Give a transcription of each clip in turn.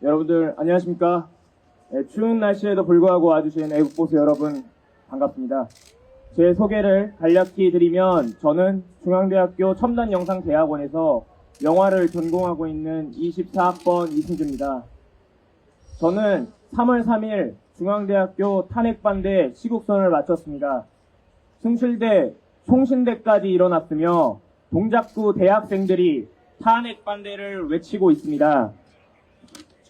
여러분들 안녕하십니까? 추운 날씨에도 불구하고 와주신 애국보수 여러분 반갑습니다. 제 소개를 간략히 드리면 저는 중앙대학교 첨단영상대학원에서 영화를 전공하고 있는 24학번 이승주입니다. 저는 3월 3일 중앙대학교 탄핵반대 시국선을 마쳤습니다. 숭실대, 총신대까지 일어났으며 동작구 대학생들이 탄핵반대를 외치고 있습니다.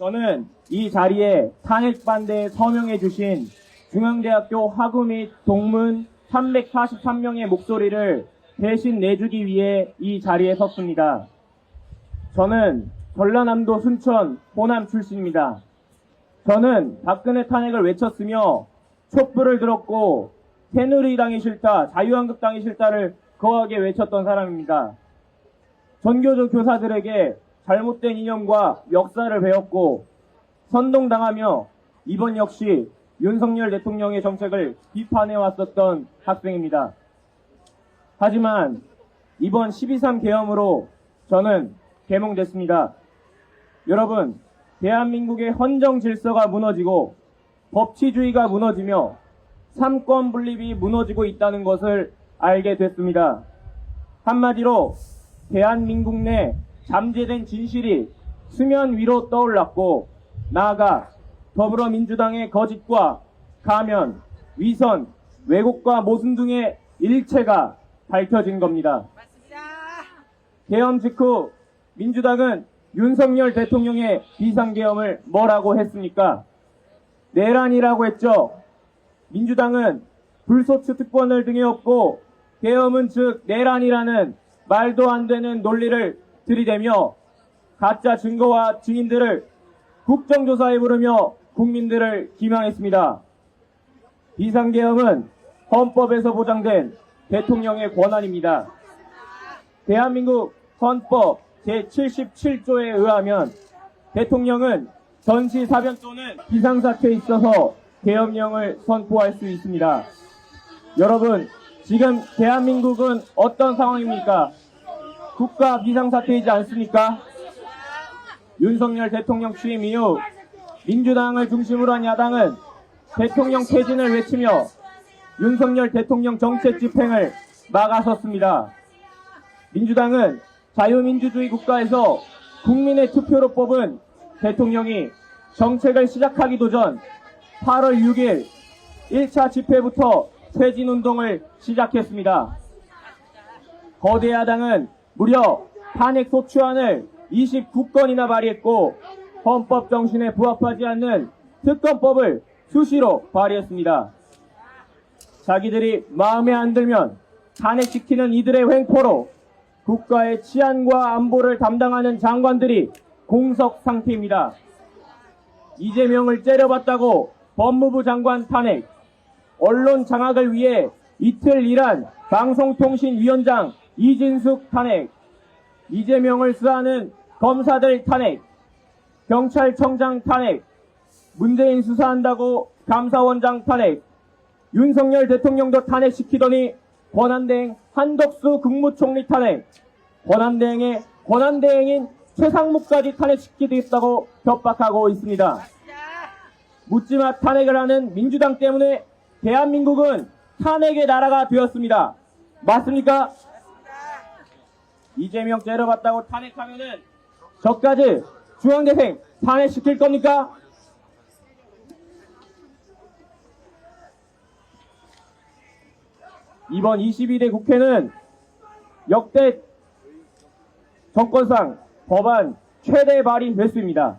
저는 이 자리에 탄핵반대에 서명해 주신 중앙대학교 학우 및 동문 343명의 목소리를 대신 내주기 위해 이 자리에 섰습니다. 저는 전라남도 순천 호남 출신입니다. 저는 박근혜 탄핵을 외쳤으며 촛불을 들었고 새누리당이 싫다, 자유한국당이 싫다를 거하게 외쳤던 사람입니다. 전교조 교사들에게 잘못된 이념과 역사를 배웠고 선동당하며 이번 역시 윤석열 대통령의 정책을 비판해왔었던 학생입니다. 하지만 이번 12.3 계엄으로 저는 개몽됐습니다. 여러분, 대한민국의 헌정 질서가 무너지고 법치주의가 무너지며 삼권 분립이 무너지고 있다는 것을 알게 됐습니다. 한마디로 대한민국 내 잠재된 진실이 수면 위로 떠올랐고 나아가 더불어민주당의 거짓과 가면, 위선, 왜곡과 모순 등의 일체가 밝혀진 겁니다. 계엄 직후 민주당은 윤석열 대통령의 비상계엄을 뭐라고 했습니까? 내란이라고 했죠. 민주당은 불소추 특권을 등에 업고 계엄은 즉 내란이라는 말도 안 되는 논리를 들이대며 가짜 증거와 증인들을 국정조사에 부르며 국민들을 기망했습니다. 비상계엄은 헌법에서 보장된 대통령의 권한입니다. 대한민국 헌법 제77조에 의하면 대통령은 전시사변 또는 비상사태에 있어서 계엄령을 선포할 수 있습니다. 여러분, 지금 대한민국은 어떤 상황입니까? 국가 비상사태이지 않습니까? 윤석열 대통령 취임 이후 민주당을 중심으로 한 야당은 대통령 퇴진을 외치며 윤석열 대통령 정책 집행을 막아섰습니다. 민주당은 자유민주주의 국가에서 국민의 투표로 뽑은 대통령이 정책을 시작하기도 전 8월 6일 1차 집회부터 퇴진운동을 시작했습니다. 거대 야당은 무려 탄핵 소추안을 29건이나 발의했고 헌법 정신에 부합하지 않는 특검법을 수시로 발의했습니다. 자기들이 마음에 안 들면 탄핵시키는 이들의 횡포로 국가의 치안과 안보를 담당하는 장관들이 공석 상태입니다. 이재명을 째려봤다고 법무부 장관 탄핵, 언론 장악을 위해 이틀 일한 방송통신위원장 이진숙 탄핵, 이재명을 수사하는 검사들 탄핵, 경찰청장 탄핵, 문재인 수사한다고 감사원장 탄핵, 윤석열 대통령도 탄핵시키더니 권한대행 한덕수 국무총리 탄핵, 권한대행의 권한대행인 최상무까지 탄핵시키겠다고 협박하고 있습니다. 묻지마 탄핵을 하는 민주당 때문에 대한민국은 탄핵의 나라가 되었습니다. 맞습니까? 이재명 째려봤다고 탄핵하면은 저까지 중앙대생 탄핵시킬 겁니까? 이번 22대 국회는 역대 정권상 법안 최대 발의 횟수입니다.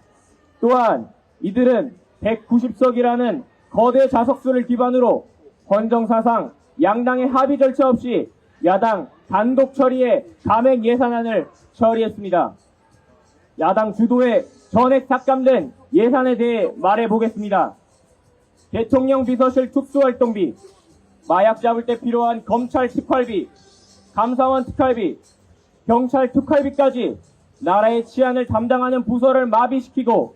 또한 이들은 190석이라는 거대 자석수를 기반으로 헌정사상 양당의 합의 절차 없이 야당 단독 처리에 감액 예산안을 처리했습니다. 야당 주도의 전액 삭감된 예산에 대해 말해보겠습니다. 대통령 비서실 특수활동비, 마약 잡을 때 필요한 검찰 특활비, 감사원 특활비, 경찰 특활비까지 나라의 치안을 담당하는 부서를 마비시키고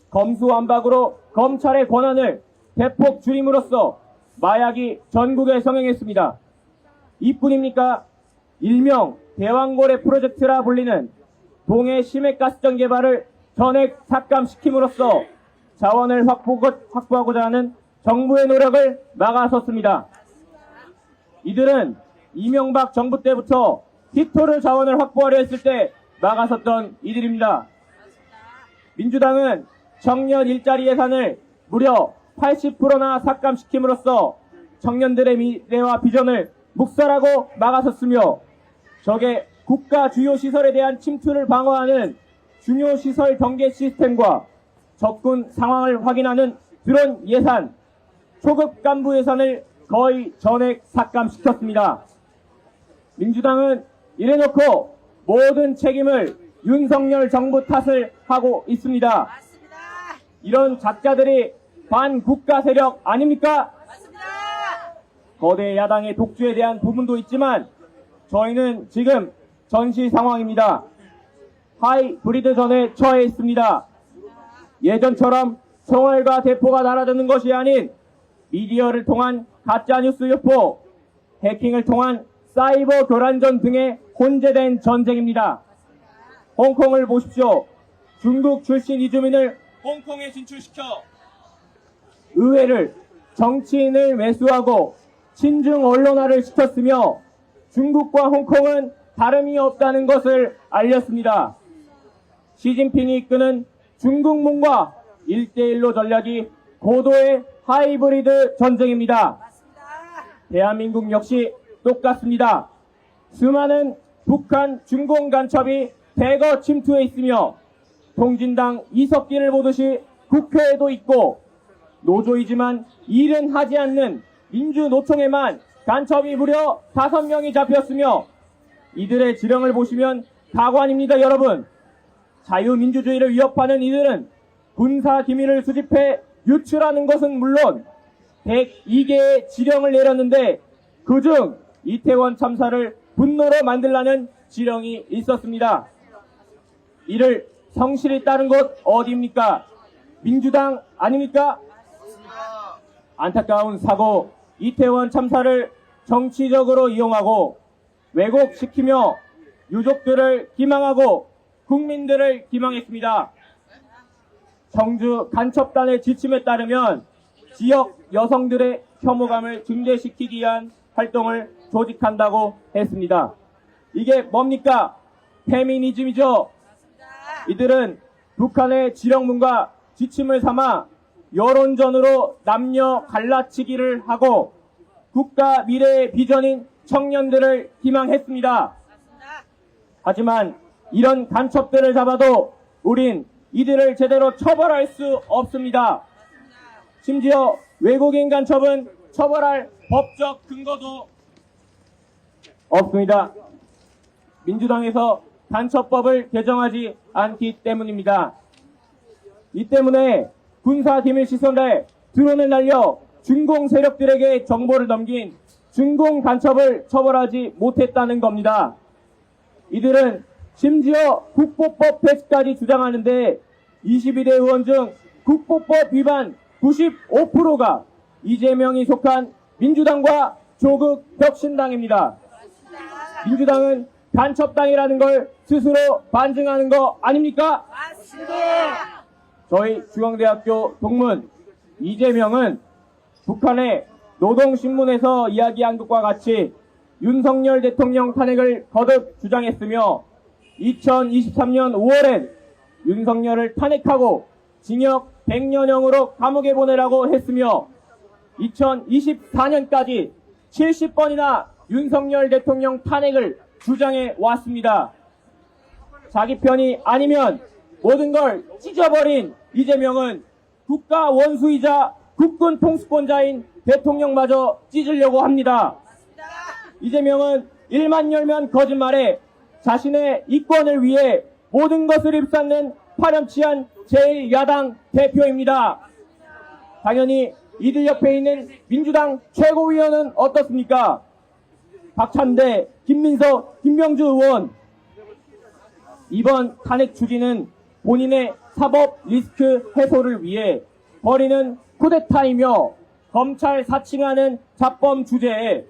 검수완박으로 검찰의 권한을 대폭 줄임으로써 마약이 전국에 성행했습니다. 이뿐입니까? 일명 대왕고래 프로젝트라 불리는 동해 심해가스전 개발을 전액 삭감시킴으로써 자원을 확보하고자 하는 정부의 노력을 막아섰습니다. 이들은 이명박 정부 때부터 깃토르 자원을 확보하려 했을 때 막아섰던 이들입니다. 민주당은 청년 일자리 예산을 무려 80%나 삭감시킴으로써 청년들의 미래와 비전을 묵살하고 막아섰으며 적의 국가 주요 시설에 대한 침투를 방어하는 중요 시설 경계 시스템과 적군 상황을 확인하는 드론 예산, 초급 간부 예산을 거의 전액 삭감시켰습니다. 민주당은 이래놓고 모든 책임을 윤석열 정부 탓을 하고 있습니다. 맞습니다. 이런 작자들이 반국가 세력 아닙니까? 맞습니다. 거대 야당의 독주에 대한 부분도 있지만 저희는 지금 전시 상황입니다. 하이브리드 전에 처해 있습니다. 예전처럼 총알과 대포가 날아드는 것이 아닌 미디어를 통한 가짜뉴스 유포, 해킹을 통한 사이버 교란전 등에 혼재된 전쟁입니다. 홍콩을 보십시오. 중국 출신 이주민을 홍콩에 진출시켜 의회를 정치인을 매수하고 친중 언론화를 시켰으며 중국과 홍콩은 다름이 없다는 것을 알렸습니다. 시진핑이 이끄는 중국몽과 1대1로 전략이 고도의 하이브리드 전쟁입니다. 맞습니다. 대한민국 역시 똑같습니다. 수많은 북한 중공 간첩이 대거 침투해 있으며 통진당 이석기를 보듯이 국회에도 있고 노조이지만 일은 하지 않는 민주노총에만 간첩이 무려 5명이 잡혔으며 이들의 지령을 보시면 가관입니다. 여러분, 자유민주주의를 위협하는 이들은 군사기밀을 수집해 유출하는 것은 물론 102개의 지령을 내렸는데 그중 이태원 참사를 분노로 만들라는 지령이 있었습니다. 이를 성실히 따른 곳 어디입니까? 민주당 아닙니까? 안타까운 사고 이태원 참사를 정치적으로 이용하고 왜곡시키며 유족들을 기망하고 국민들을 기망했습니다. 청주 간첩단의 지침에 따르면 지역 여성들의 혐오감을 증대시키기 위한 활동을 조직한다고 했습니다. 이게 뭡니까? 페미니즘이죠. 이들은 북한의 지령문과 지침을 삼아 여론전으로 남녀 갈라치기를 하고 국가 미래의 비전인 청년들을 희망했습니다. 하지만 이런 간첩들을 잡아도 우린 이들을 제대로 처벌할 수 없습니다. 심지어 외국인 간첩은 처벌할 법적 근거도 없습니다. 민주당에서 간첩법을 개정하지 않기 때문입니다. 이 때문에 군사기밀시설에 드론을 날려 중공 세력들에게 정보를 넘긴 중공 간첩을 처벌하지 못했다는 겁니다. 이들은 심지어 국보법 폐지까지 주장하는데 22대 의원 중 국보법 위반 95%가 이재명이 속한 민주당과 조국 혁신당입니다. 민주당은 간첩당이라는 걸 스스로 반증하는 거 아닙니까? 맞습니다. 저희 중앙대학교 동문 이재명은 북한의 노동신문에서 이야기한 것과 같이 윤석열 대통령 탄핵을 거듭 주장했으며 2023년 5월엔 윤석열을 탄핵하고 징역 100년형으로 감옥에 보내라고 했으며 2024년까지 70번이나 윤석열 대통령 탄핵을 주장해 왔습니다. 자기 편이 아니면 모든 걸 찢어버린 이재명은 국가 원수이자 국군 통수권자인 대통령마저 찢으려고 합니다. 이재명은 일만 열면 거짓말에 자신의 이권을 위해 모든 것을 입삼는 파렴치한 제1야당 대표입니다. 당연히 이들 옆에 있는 민주당 최고위원은 어떻습니까? 박찬대, 김민석, 김명주 의원. 이번 탄핵 추진은 본인의 사법 리스크 해소를 위해 벌이는 쿠데타이며 검찰 사칭하는 잡범 주제에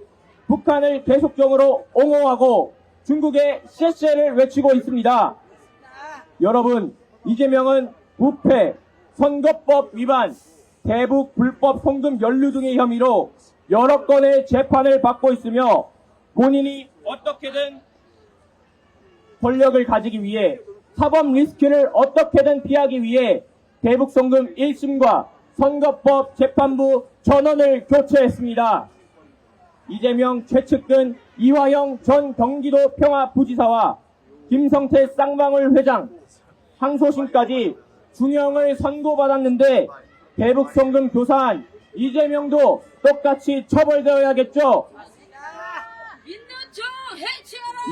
북한을 계속적으로 옹호하고 중국의 쎄쎄를 외치고 있습니다. 여러분, 이재명은 부패, 선거법 위반, 대북 불법 송금 연루 등의 혐의로 여러 건의 재판을 받고 있으며 본인이 어떻게든 권력을 가지기 위해 사법 리스크를 어떻게든 피하기 위해 대북 송금 1심과 선거법 재판부 전원을 교체했습니다. 이재명 최측근 이화영 전 경기도 평화부지사와 김성태 쌍방울 회장, 항소심까지 준형을 선고받았는데 대북 송금 교사한 이재명도 똑같이 처벌되어야겠죠.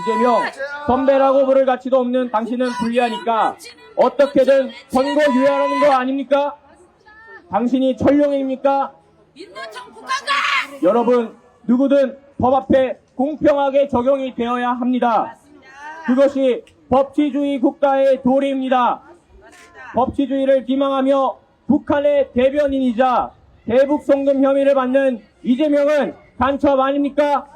이재명, 선배라고 부를 가치도 없는 당신은 불리하니까 어떻게든 선거 유예하라는 거 아닙니까? 당신이 천룡입니까? 여러분, 누구든 법 앞에 공평하게 적용이 되어야 합니다. 그것이 법치주의 국가의 도리입니다. 법치주의를 기망하며 북한의 대변인이자 대북 송금 혐의를 받는 이재명은 간첩 아닙니까?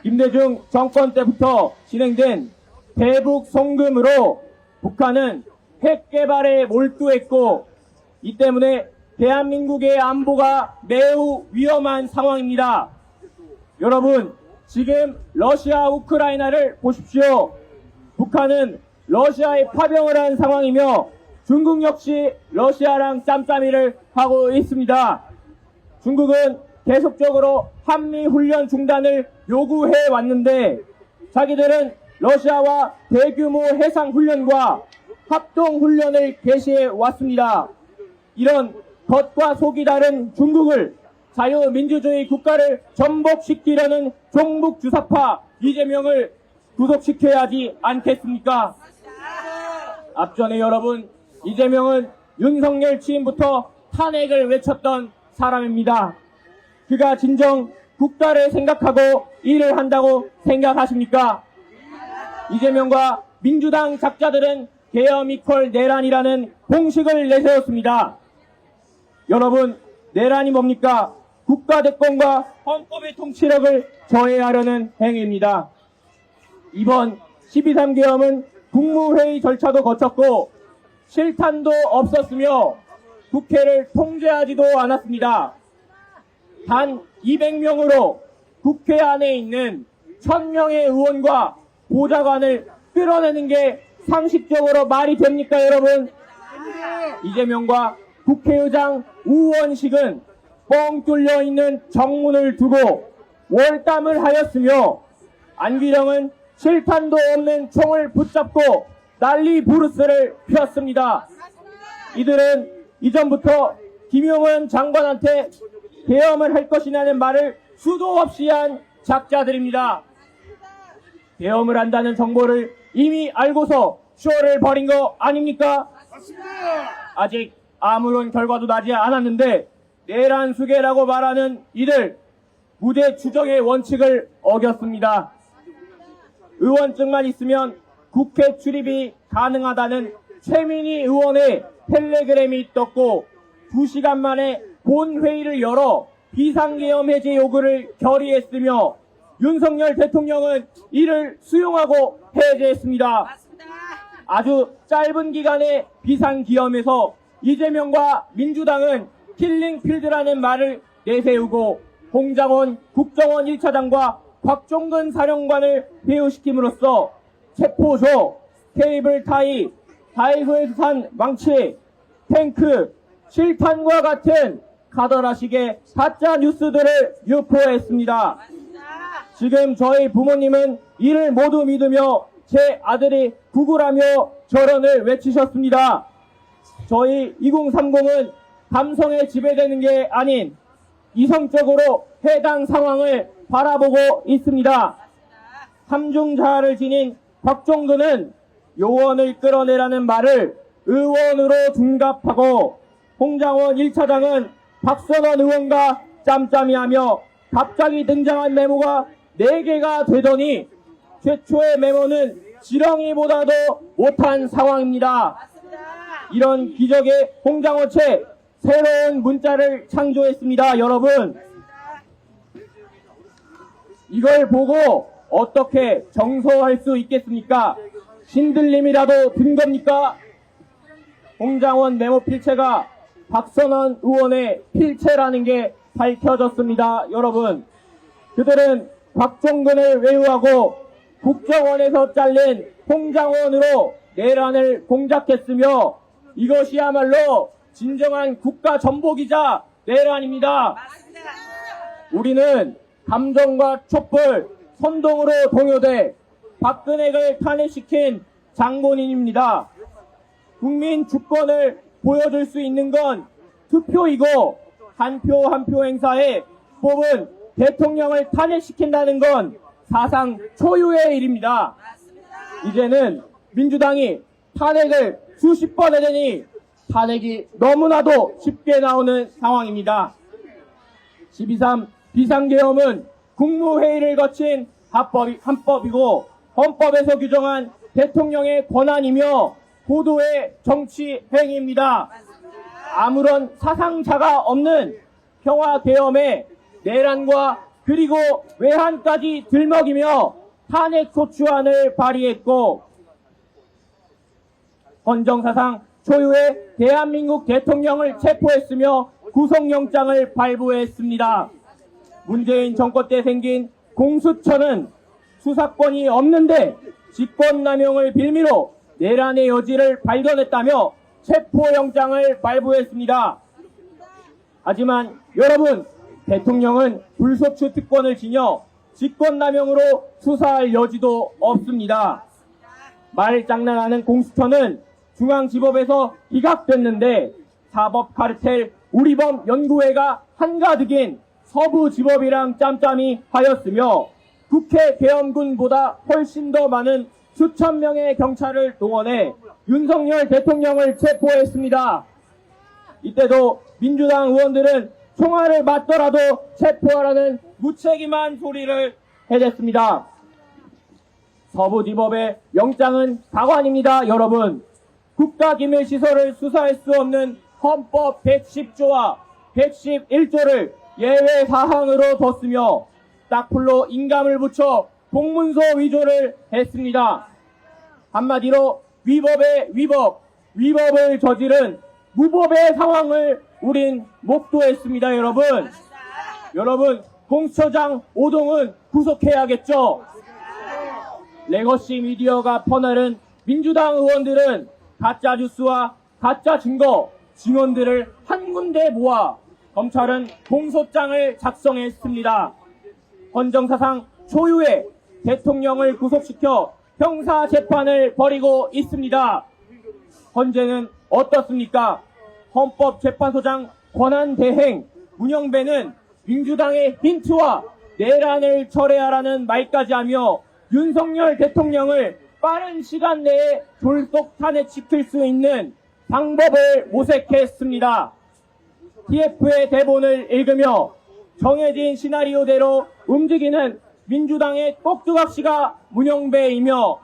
김대중 정권 때부터 진행된 대북 송금으로 북한은 핵 개발에 몰두했고 이 때문에 대한민국의 안보가 매우 위험한 상황입니다. 여러분, 지금 러시아 우크라이나를 보십시오. 북한은 러시아에 파병을 한 상황이며 중국 역시 러시아랑 짬짬이를 하고 있습니다. 중국은 계속적으로 한미 훈련 중단을 요구해 왔는데 자기들은 러시아와 대규모 해상 훈련과 합동 훈련을 개시해 왔습니다. 이런 겉과 속이 다른 중국을 자유민주주의 국가를 전복시키려는 종북주사파 이재명을 구속시켜야 하지 않겠습니까? 앞전에 여러분, 이재명은 윤석열 취임부터 탄핵을 외쳤던 사람입니다. 그가 진정 국가를 생각하고 일을 한다고 생각하십니까? 이재명과 민주당 작자들은 계엄 이퀄 내란이라는 공식을 내세웠습니다. 여러분, 내란이 뭡니까? 국가 대권과 헌법의 통치력을 저해하려는 행위입니다. 이번 12.3 계엄은 국무회의 절차도 거쳤고 실탄도 없었으며 국회를 통제하지도 않았습니다. 단 200명으로 국회 안에 있는 1000명의 의원과 보좌관을 끌어내는 게 상식적으로 말이 됩니까, 여러분? 이재명과 국회의장 우원식은 뻥 뚫려 있는 정문을 두고 월담을 하였으며 안기령은 실탄도 없는 총을 붙잡고 난리 부르스를 폈습니다. 이들은 이전부터 김용은 장관한테 계엄을 할 것이라는 말을 수도 없이 한 작자들입니다. 계엄을 한다는 정보를 이미 알고서 쇼를 벌인 거 아닙니까? 아직 아무런 결과도 나지 않았는데 내란 수계라고 말하는 이들 무죄 추정의 원칙을 어겼습니다. 의원증만 있으면 국회 출입이 가능하다는 최민희 의원의 텔레그램이 떴고 2시간 만에 본회의를 열어 비상계엄 해제 요구를 결의했으며 윤석열 대통령은 이를 수용하고 해제했습니다. 아주 짧은 기간의 비상기엄에서 이재명과 민주당은 킬링필드라는 말을 내세우고 홍장원 국정원 1차장과 곽종근 사령관을 회유시킴으로써 체포조, 케이블 타이, 다이소에서 산 망치, 탱크, 실탄과 같은 가더라식의 가짜 뉴스들을 유포했습니다. 지금 저희 부모님은 이를 모두 믿으며 제 아들이 구구라며 절언을 외치셨습니다. 저희 2030은 감성에 지배되는 게 아닌 이성적으로 해당 상황을 바라보고 있습니다. 삼중자아를 지닌 곽종근은 요원을 끌어내라는 말을 의원으로 둔갑하고 홍장원 1차장은 박선원 의원과 짬짬이하며 갑자기 등장한 메모가 4개가 되더니 최초의 메모는 지렁이보다도 못한 상황입니다. 이런 기적의 홍장원체 새로운 문자를 창조했습니다. 여러분, 이걸 보고 어떻게 정서할 수 있겠습니까? 신들림이라도 든 겁니까? 홍장원 메모 필체가 박선원 의원의 필체라는 게 밝혀졌습니다. 여러분, 그들은 곽종근을 외유하고 국정원에서 잘린 홍장원으로 내란을 공작했으며 이것이야말로 진정한 국가 전복이자 내란입니다. 우리는 감정과 촛불, 선동으로 동요돼 박근혜를 탄핵시킨 장본인입니다. 국민 주권을 보여줄 수 있는 건 투표이고 한 표 한 표 행사에 뽑은 대통령을 탄핵시킨다는 건 사상 초유의 일입니다. 이제는 민주당이 탄핵을 수십 번 하더니 탄핵이 너무나도 쉽게 나오는 상황입니다. 12.3 비상계엄은 국무회의를 거친 합법이고 헌법에서 규정한 대통령의 권한이며 고도의 정치 행위입니다. 아무런 사상자가 없는 평화계엄에 내란과 그리고 외환까지 들먹이며 탄핵소추안을 발의했고 헌정사상 초유의 대한민국 대통령을 체포했으며 구속영장을 발부했습니다. 문재인 정권 때 생긴 공수처는 수사권이 없는데 직권남용을 빌미로 내란의 여지를 발견했다며 체포영장을 발부했습니다. 하지만 여러분, 대통령은 불소추 특권을 지녀 직권남용으로 수사할 여지도 없습니다. 말장난하는 공수처는 중앙지법에서 기각됐는데 사법카르텔 우리범 연구회가 한가득인 서부지법이랑 짬짬이 하였으며 국회 계엄군보다 훨씬 더 많은 수천 명의 경찰을 동원해 윤석열 대통령을 체포했습니다. 이때도 민주당 의원들은 총알을 맞더라도 체포하라는 무책임한 소리를 해댔습니다. 서부지법의 영장은 가관입니다. 여러분, 국가기밀시설을 수사할 수 없는 헌법 110조와 111조를 예외 사항으로 뒀으며 딱풀로 인감을 붙여 공문서 위조를 했습니다. 한마디로 위법의 위법, 위법을 저지른 무법의 상황을 우린 목도했습니다. 여러분, 공수처장 오동은 구속해야겠죠. 레거시 미디어가 퍼나른 민주당 의원들은 가짜 뉴스와 가짜 증거, 증언들을 한 군데 모아 검찰은 공소장을 작성했습니다. 헌정사상 초유의 대통령을 구속시켜 형사재판을 벌이고 있습니다. 헌재는 어떻습니까? 헌법재판소장 권한대행 문영배는 민주당의 힌트와 내란을 철회하라는 말까지 하며 윤석열 대통령을 빠른 시간 내에 졸속 탄핵시킬 수 있는 방법을 모색했습니다. TF의 대본을 읽으며 정해진 시나리오대로 움직이는 민주당의 꼭두각시가 문영배이며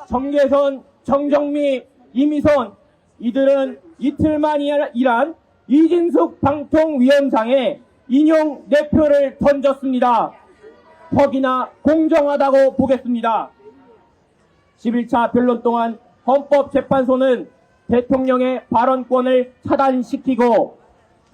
정계선, 정정미, 이미선 이들은 이틀만 일한 이진숙 방통위원장에 인용 내표를 던졌습니다. 퍽이나 공정하다고 보겠습니다. 11차 변론 동안 헌법재판소는 대통령의 발언권을 차단시키고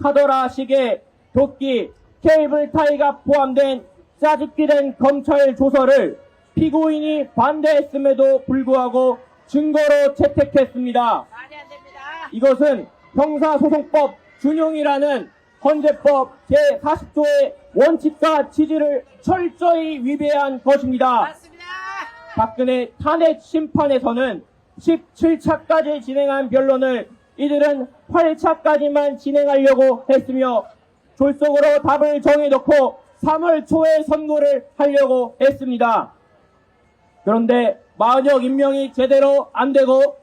카더라 시계, 도끼, 케이블 타이가 포함된 짜집기된 검찰 조서를 피고인이 반대했음에도 불구하고 증거로 채택했습니다. 이것은 형사소송법 준용이라는 헌재법 제40조의 원칙과 취지를 철저히 위배한 것입니다. 맞습니다. 박근혜 탄핵 심판에서는 17차까지 진행한 변론을 이들은 8차까지만 진행하려고 했으며 졸속으로 답을 정해놓고 3월 초에 선고를 하려고 했습니다. 그런데 마흔역 임명이 제대로 안되고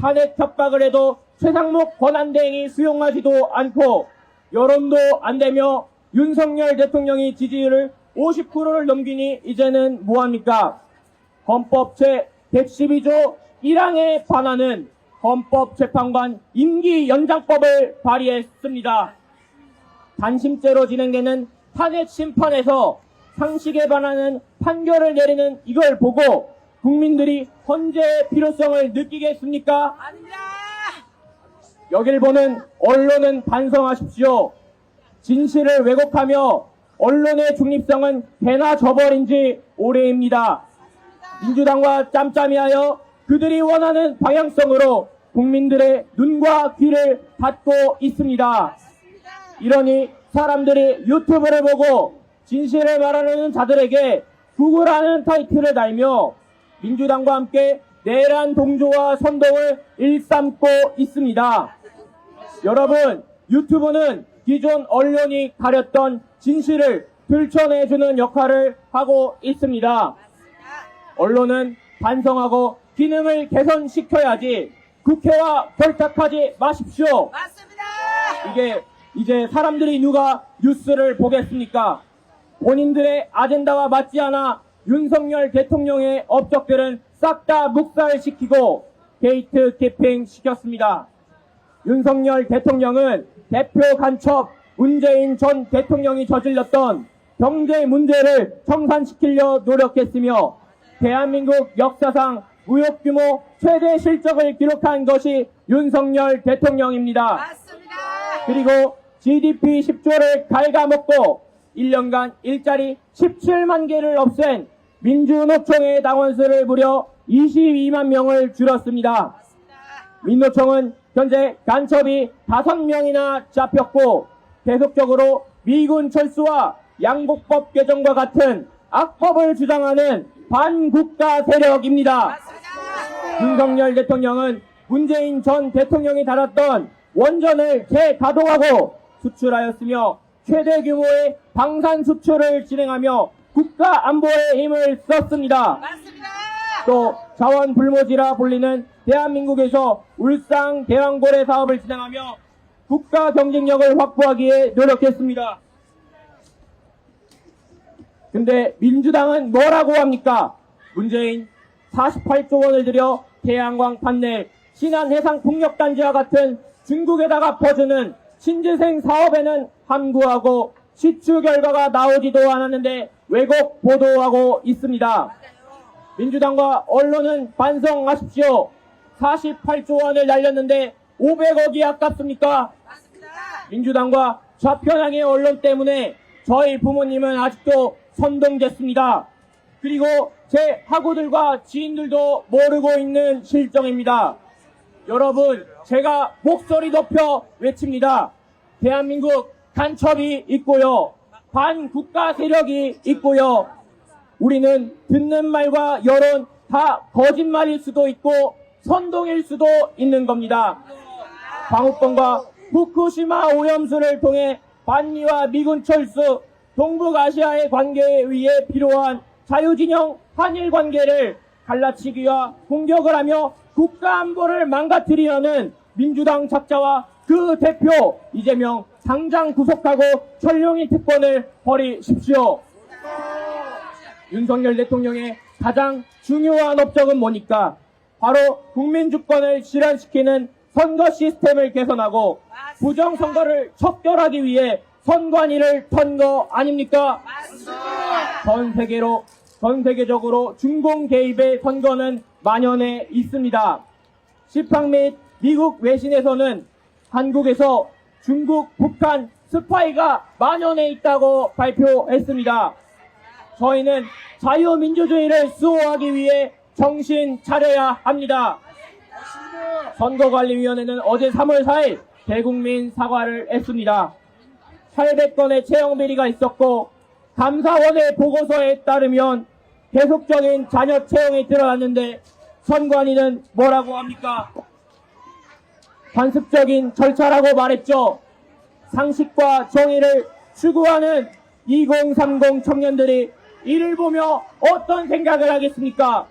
탄핵 협박을 해도 최상목 권한대행이 수용하지도 않고 여론도 안되며 윤석열 대통령이 지지율을 50%를 넘기니 이제는 뭐합니까? 헌법 제112조 1항에 반하는 헌법재판관 임기 연장법을 발의했습니다. 단심죄로 진행되는 탄핵 심판에서 상식에 반하는 판결을 내리는 이걸 보고 국민들이 헌재의 필요성을 느끼겠습니까? 아닙니다. 여길 보는 언론은 반성하십시오. 진실을 왜곡하며 언론의 중립성은 개나 저버린 지 오래입니다. 민주당과 짬짬이하여 그들이 원하는 방향성으로 국민들의 눈과 귀를 닫고 있습니다. 이러니 사람들이 유튜브를 보고 진실을 말하는 자들에게 구구라는 타이틀을 달며 민주당과 함께 내란 동조와 선동을 일삼고 있습니다. 여러분, 유튜브는 기존 언론이 가렸던 진실을 들춰내주는 역할을 하고 있습니다. 언론은 반성하고 기능을 개선시켜야지 국회와 결탁하지 마십시오. 맞습니다. 이제 사람들이 누가 뉴스를 보겠습니까? 본인들의 아젠다와 맞지 않아 윤석열 대통령의 업적들은 싹 다 묵살시키고 게이트 키핑 시켰습니다. 윤석열 대통령은 대표 간첩 문재인 전 대통령이 저질렀던 경제 문제를 청산시키려 노력했으며 대한민국 역사상 무역 규모 최대 실적을 기록한 것이 윤석열 대통령입니다. 맞습니다. 그리고 GDP 10조를 갉아먹고 1년간 일자리 17만 개를 없앤 민주노총의 당원수를 무려 22만 명을 줄였습니다. 민노총은 현재 간첩이 5명이나 잡혔고 계속적으로 미군 철수와 양곡법 개정과 같은 악법을 주장하는 반국가 세력입니다. 윤석열 대통령은 문재인 전 대통령이 달았던 원전을 재가동하고 수출하였으며 최대 규모의 방산 수출을 진행하며 국가 안보에 힘을 썼습니다. 또 자원 불모지라 불리는 대한민국에서 울상 대왕고래 사업을 진행하며 국가 경쟁력을 확보하기에 노력했습니다. 근데 민주당은 뭐라고 합니까? 문재인 48조 원을 들여 태양광 판넬, 신안해상 풍력단지와 같은 중국에다가 퍼주는 신재생 사업에는 함구하고 시추 결과가 나오지도 않았는데 왜곡 보도하고 있습니다. 민주당과 언론은 반성하십시오. 48조 원을 날렸는데 500억이 아깝습니까? 민주당과 좌편향의 언론 때문에 저희 부모님은 아직도 선동됐습니다. 그리고 제 학우들과 지인들도 모르고 있는 실정입니다. 여러분, 제가 목소리 높여 외칩니다. 대한민국 간첩이 있고요. 반국가 세력이 있고요. 우리는 듣는 말과 여론 다 거짓말일 수도 있고 선동일 수도 있는 겁니다. 광우병과 후쿠시마 오염수를 통해 반미와 미군 철수, 동북아시아의 관계에 의해 필요한 자유진영 한일 관계를 갈라치기와 공격을 하며 국가안보를 망가뜨리려는 민주당 작자와 그 대표 이재명 당장 구속하고 철룡이 특권을 버리십시오. 윤석열 대통령의 가장 중요한 업적은 뭐니까? 바로 국민주권을 실현시키는 선거 시스템을 개선하고 부정선거를 척결하기 위해 선관위를 턴 거 아닙니까? 전 세계적으로 중공 개입의 선거는 만연해 있습니다. 시팡 및 미국 외신에서는 한국에서 중국, 북한 스파이가 만연해 있다고 발표했습니다. 저희는 자유민주주의를 수호하기 위해 정신 차려야 합니다. 선거관리위원회는 어제 3월 4일 대국민 사과를 했습니다. 800건의 채용 비리가 있었고 감사원의 보고서에 따르면 계속적인 자녀 채용이 드러났는데 선관위는 뭐라고 합니까? 관습적인 절차라고 말했죠. 상식과 정의를 추구하는 2030 청년들이 이를 보며 어떤 생각을 하겠습니까?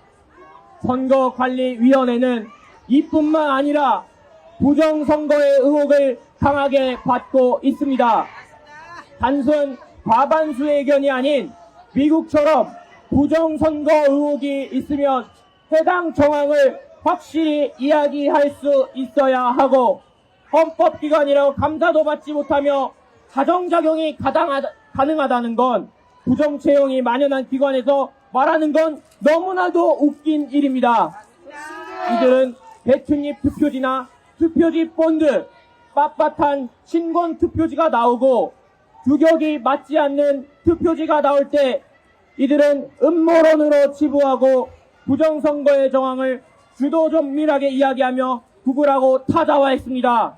선거관리위원회는 이뿐만 아니라 부정선거의 의혹을 강하게 받고 있습니다. 단순 과반수 의견이 아닌 미국처럼 부정선거 의혹이 있으면 해당 정황을 확실히 이야기할 수 있어야 하고 헌법기관이라고 감사도 받지 못하며 가정작용이 가능하다는 건 부정채용이 만연한 기관에서 말하는 건 너무나도 웃긴 일입니다. 이들은 배춧잎 투표지나 투표지 본드, 빳빳한 신권 투표지가 나오고 규격이 맞지 않는 투표지가 나올 때 이들은 음모론으로 치부하고 부정선거의 정황을 주도정밀하게 이야기하며 구글하고 타자화했습니다.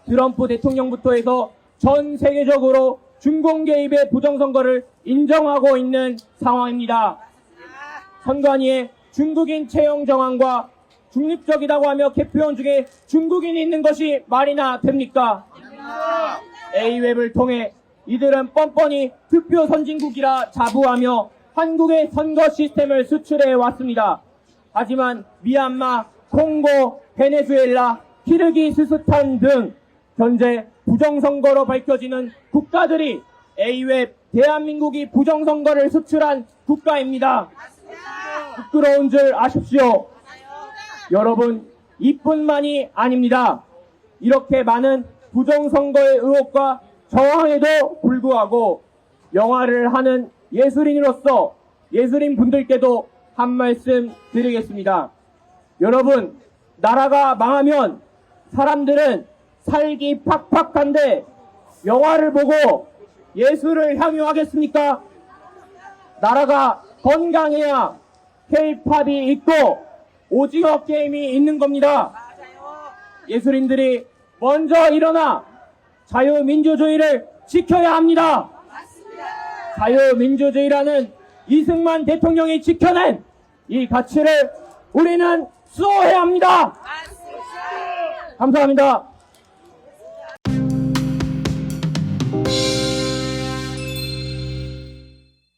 트럼프 대통령부터 해서 전 세계적으로 중공 개입의 부정선거를 인정하고 있는 상황입니다. 선관위에 중국인 채용 정황과 중립적이라고 하며 개표원 중에 중국인이 있는 것이 말이나 됩니까? A웹을 통해 이들은 뻔뻔히 투표 선진국이라 자부하며 한국의 선거 시스템을 수출해 왔습니다. 하지만 미얀마, 콩고, 베네수엘라, 키르기스스탄 등 현재 부정선거로 밝혀지는 국가들이 A웹 대한민국이 부정선거를 수출한 국가입니다. 부끄러운 줄 아십시오. 여러분, 이뿐만이 아닙니다. 이렇게 많은 부정선거의 의혹과 저항에도 불구하고 영화를 하는 예술인으로서 예술인 분들께도 한 말씀 드리겠습니다. 여러분, 나라가 망하면 사람들은 살기 팍팍한데 영화를 보고 예술을 향유하겠습니까? 나라가 건강해야 K-팝이 있고 오징어 게임이 있는 겁니다. 예술인들이 먼저 일어나 자유민주주의를 지켜야 합니다. 자유민주주의라는 이승만 대통령이 지켜낸 이 가치를 우리는 수호해야 합니다. 감사합니다.